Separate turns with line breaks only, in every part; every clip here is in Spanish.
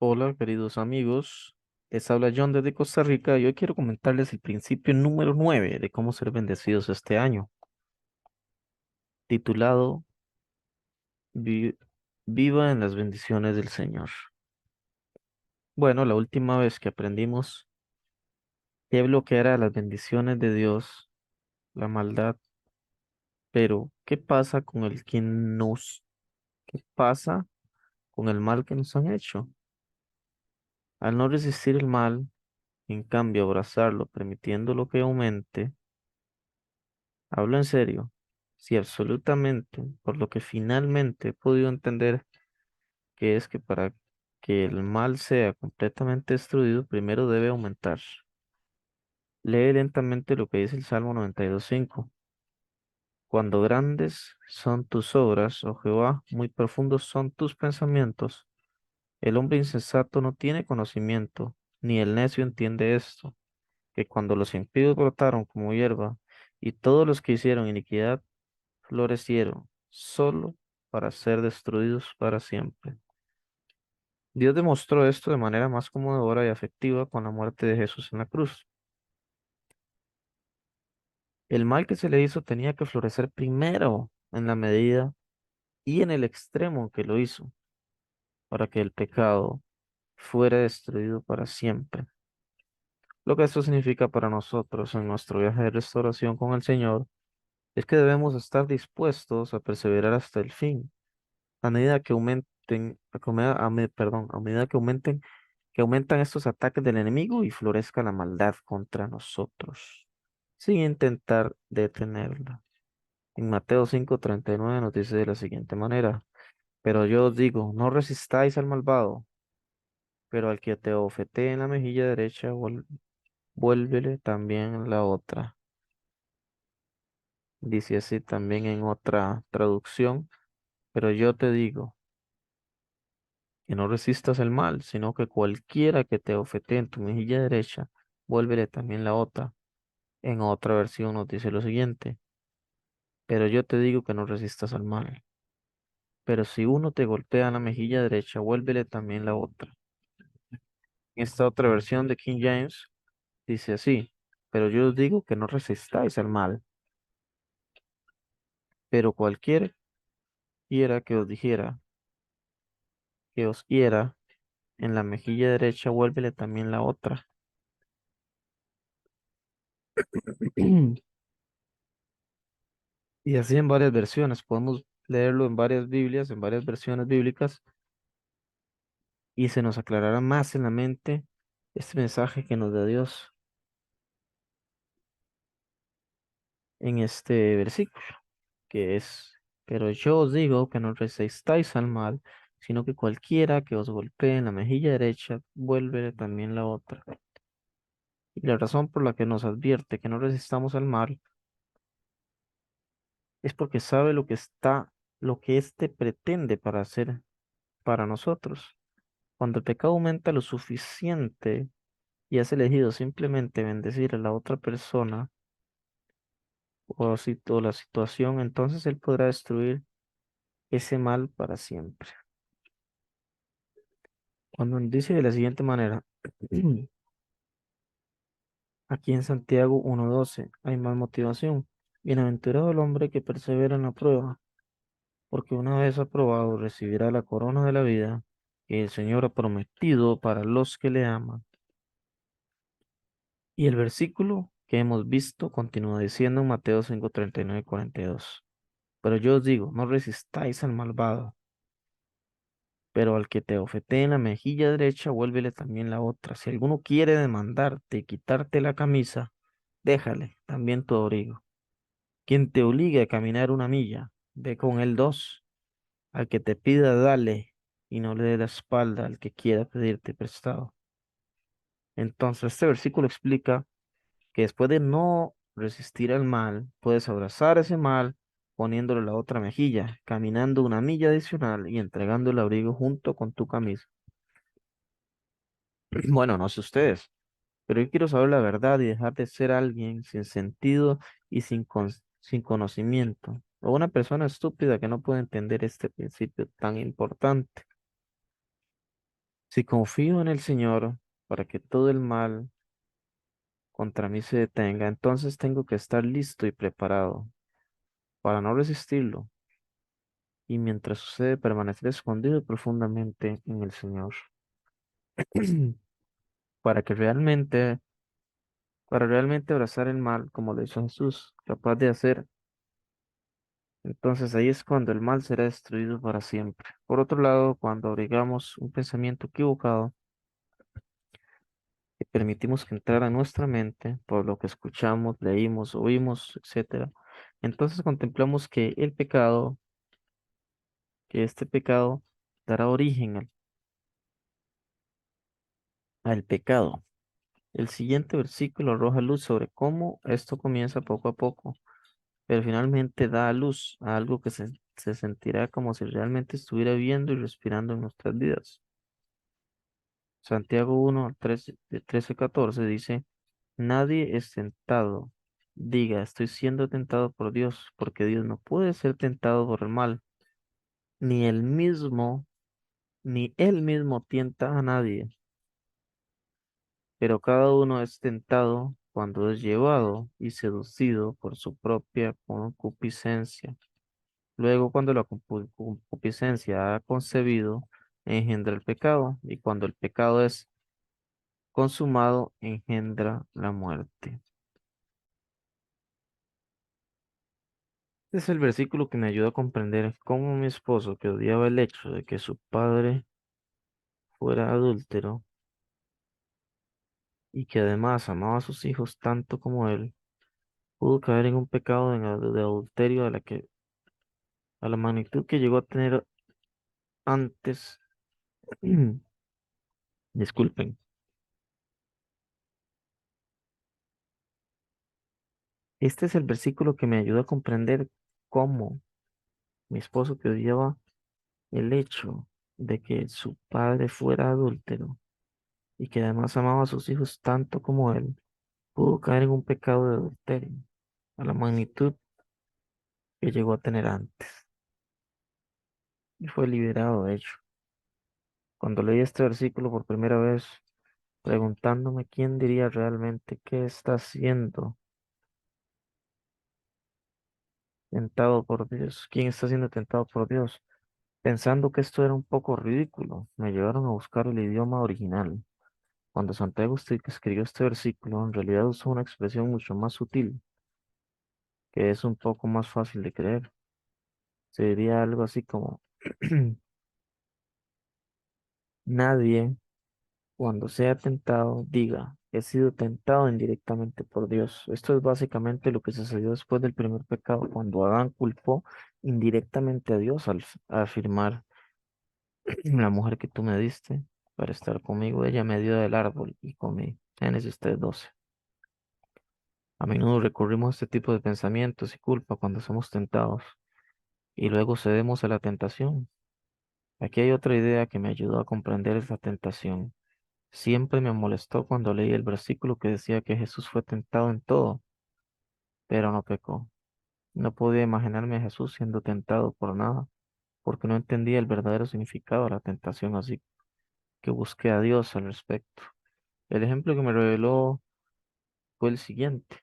Hola, queridos amigos. Les habla John desde Costa Rica y hoy quiero comentarles el principio número 9 de cómo ser bendecidos este año, titulado Vi- Viva en las bendiciones del Señor. Bueno, la última vez que aprendimos qué bloqueara las bendiciones de Dios, la maldad, pero qué pasa con el mal que nos han hecho? Al no resistir el mal, en cambio abrazarlo, permitiéndolo que aumente. Hablo en serio. Sí, absolutamente. Por lo que finalmente he podido entender que es que para que el mal sea completamente destruido, primero debe aumentar. Lee lentamente lo que dice el Salmo 92:5. Cuando grandes son tus obras, oh Jehová, muy profundos son tus pensamientos. El hombre insensato no tiene conocimiento, ni el necio entiende esto, que cuando los impíos brotaron como hierba, y todos los que hicieron iniquidad florecieron solo para ser destruidos para siempre. Dios demostró esto de manera más conmovedora y afectiva con la muerte de Jesús en la cruz. El mal que se le hizo tenía que florecer primero en la medida y en el extremo en que lo hizo, para que el pecado fuera destruido para siempre. Lo que esto significa para nosotros en nuestro viaje de restauración con el Señor es que debemos estar dispuestos a perseverar hasta el fin a medida que aumenten, a medida que aumentan estos ataques del enemigo y florezca la maldad contra nosotros, sin intentar detenerla. En Mateo 5:39 nos dice de la siguiente manera, pero yo os digo, no resistáis al malvado, pero al que te ofetee en la mejilla derecha, vuélvele también la otra. Dice así también en otra traducción, pero yo te digo, que no resistas el mal, sino que cualquiera que te ofetee en tu mejilla derecha, vuélvele también la otra. En otra versión nos dice lo siguiente, pero yo te digo que no resistas al mal, pero si uno te golpea en la mejilla derecha, vuélvele también la otra. En esta otra versión de King James dice así, pero yo os digo que no resistáis al mal, pero cualquiera quiera que os dijera, que os quiera en la mejilla derecha, vuélvele también la otra. Y así en varias versiones, podemos leerlo en varias Biblias, en varias versiones bíblicas, y se nos aclarará más en la mente este mensaje que nos da Dios en este versículo, que es, pero yo os digo que no resistáis al mal, sino que cualquiera que os golpee en la mejilla derecha, vuélvele también la otra. Y la razón por la que nos advierte que no resistamos al mal es porque sabe lo que éste pretende para hacer para nosotros. Cuando el pecado aumenta lo suficiente y has elegido simplemente bendecir a la otra persona o la situación, entonces Él podrá destruir ese mal para siempre. Cuando dice de la siguiente manera, aquí en Santiago 1:12 hay más motivación. Bienaventurado el hombre que persevera en la prueba, porque una vez aprobado recibirá la corona de la vida que el Señor ha prometido para los que le aman. Y el versículo que hemos visto continúa diciendo en Mateo 5:39-42. Pero yo os digo, no resistáis al malvado, pero al que te ofetee en la mejilla derecha, vuélvele también la otra. Si alguno quiere demandarte y quitarte la camisa, déjale también tu abrigo. Quien te obligue a caminar una milla, ve con él dos. Al que te pida, dale, y no le dé la espalda al que quiera pedirte prestado. Entonces, este versículo explica que después de no resistir al mal, puedes abrazar ese mal poniéndole la otra mejilla, caminando una milla adicional y entregando el abrigo junto con tu camisa. Bueno, no sé ustedes, pero yo quiero saber la verdad y dejar de ser alguien sin sentido y sin conocimiento, o una persona estúpida que no puede entender este principio tan importante. Si confío en el Señor para que todo el mal contra mí se detenga, entonces tengo que estar listo y preparado para no resistirlo y mientras sucede permanecer escondido profundamente en el Señor. Para que realmente, para realmente abrazar el mal como lo hizo Jesús, capaz de hacer, entonces ahí es cuando el mal será destruido para siempre. Por otro lado, cuando abrigamos un pensamiento equivocado y permitimos que entrara en nuestra mente por lo que escuchamos, leímos, oímos, etcétera, entonces contemplamos que este pecado dará origen al pecado. El siguiente versículo arroja luz sobre cómo esto comienza poco a poco, pero finalmente da a luz a algo que se sentirá como si realmente estuviera viendo y respirando en nuestras vidas. Santiago 1, 13, de 13 a 14 dice, nadie es tentado. Diga, estoy siendo tentado por Dios, porque Dios no puede ser tentado por el mal, ni ni él mismo tienta a nadie, pero cada uno es tentado cuando es llevado y seducido por su propia concupiscencia. Luego, cuando la concupiscencia ha concebido, engendra el pecado, y cuando el pecado es consumado, engendra la muerte. Este es el versículo que me ayuda a comprender cómo mi esposo, que odiaba el hecho de que su padre fuera adúltero y que además amaba a sus hijos tanto como él, pudo caer en un pecado de adulterio a la magnitud que llegó a tener antes. Disculpen. Este es el versículo que me ayuda a comprender cómo mi esposo, que odiaba el hecho de que su padre fuera adúltero y que además amaba a sus hijos tanto como él, pudo caer en un pecado de adulterio a la magnitud que llegó a tener antes y fue liberado de hecho. Cuando leí este versículo por primera vez, preguntándome quién diría realmente qué está siendo tentado por Dios, quién está siendo tentado por Dios, pensando que esto era un poco ridículo, me llevaron a buscar el idioma original. Cuando Santiago escribió este versículo, en realidad usó una expresión mucho más sutil, que es un poco más fácil de creer. Se diría algo así como, nadie, cuando sea tentado, diga, he sido tentado indirectamente por Dios. Esto es básicamente lo que sucedió después del primer pecado, cuando Adán culpó indirectamente a Dios al afirmar, la mujer que tú me diste para estar conmigo, ella me dio del árbol y comí. Génesis 3:12. A menudo recurrimos a este tipo de pensamientos y culpa cuando somos tentados y luego cedemos a la tentación. Aquí hay otra idea que me ayudó a comprender esta tentación. Siempre me molestó cuando leí el versículo que decía que Jesús fue tentado en todo, pero no pecó. No podía imaginarme a Jesús siendo tentado por nada, porque no entendía el verdadero significado de la tentación, así que busqué a Dios al respecto. El ejemplo que me reveló fue el siguiente.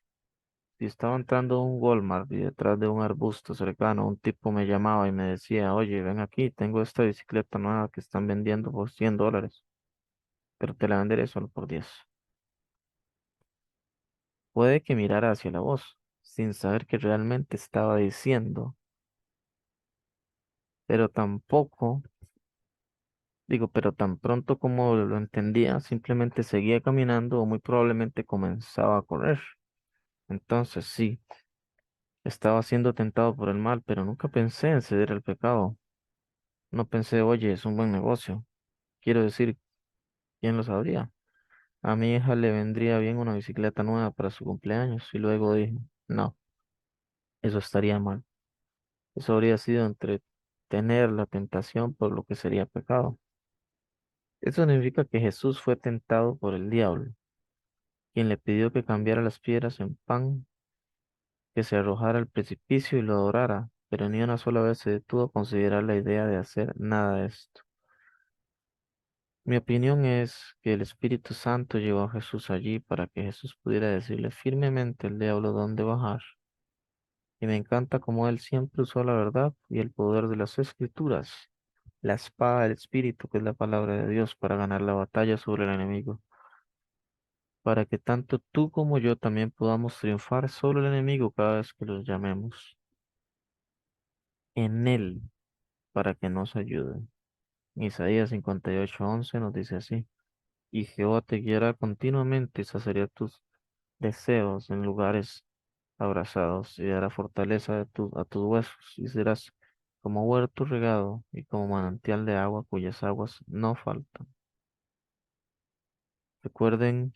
Si estaba entrando a un Walmart y detrás de un arbusto cercano, un tipo me llamaba y me decía, oye, ven aquí, tengo esta bicicleta nueva que están vendiendo por $100, pero te la venderé solo por 10. Puede que mirara hacia la voz, sin saber qué realmente estaba diciendo, pero tampoco, pero tan pronto como lo entendía, simplemente seguía caminando o muy probablemente comenzaba a correr. Entonces sí, estaba siendo tentado por el mal, pero nunca pensé en ceder al pecado. No pensé, oye, es un buen negocio. Quiero decir, ¿quién lo sabría? A mi hija le vendría bien una bicicleta nueva para su cumpleaños. Y luego dije, no, eso estaría mal. Eso habría sido entretener la tentación por lo que sería pecado. Eso significa que Jesús fue tentado por el diablo, quien le pidió que cambiara las piedras en pan, que se arrojara al precipicio y lo adorara, pero ni una sola vez se detuvo a considerar la idea de hacer nada de esto. Mi opinión es que el Espíritu Santo llevó a Jesús allí para que Jesús pudiera decirle firmemente al diablo dónde bajar. Y me encanta cómo él siempre usó la verdad y el poder de las Escrituras, la espada del Espíritu, que es la palabra de Dios, para ganar la batalla sobre el enemigo, para que tanto tú como yo también podamos triunfar sobre el enemigo cada vez que los llamemos en él, para que nos ayude. Isaías 58:11 nos dice así: y Jehová te guiará continuamente y saciará tus deseos en lugares abrazados y dará fortaleza a tus huesos y serás como huerto regado y como manantial de agua cuyas aguas no faltan. Recuerden,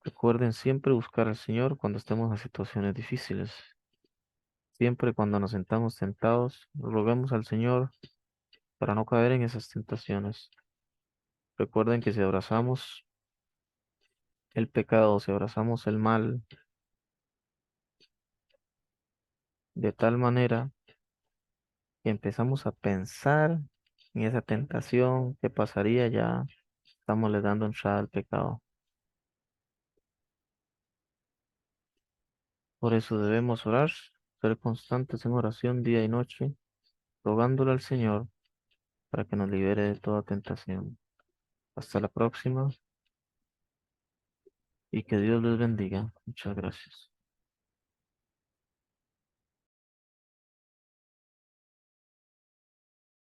recuerden siempre buscar al Señor cuando estemos en situaciones difíciles. Siempre cuando nos sentamos tentados, roguemos al Señor para no caer en esas tentaciones. Recuerden que si abrazamos el pecado, si abrazamos el mal de tal manera que empezamos a pensar en esa tentación, ¿qué pasaría? Ya estamos le dando entrada al pecado. Por eso debemos orar, ser constantes en oración día y noche, rogándole al Señor para que nos libere de toda tentación. Hasta la próxima y que Dios les bendiga. Muchas gracias.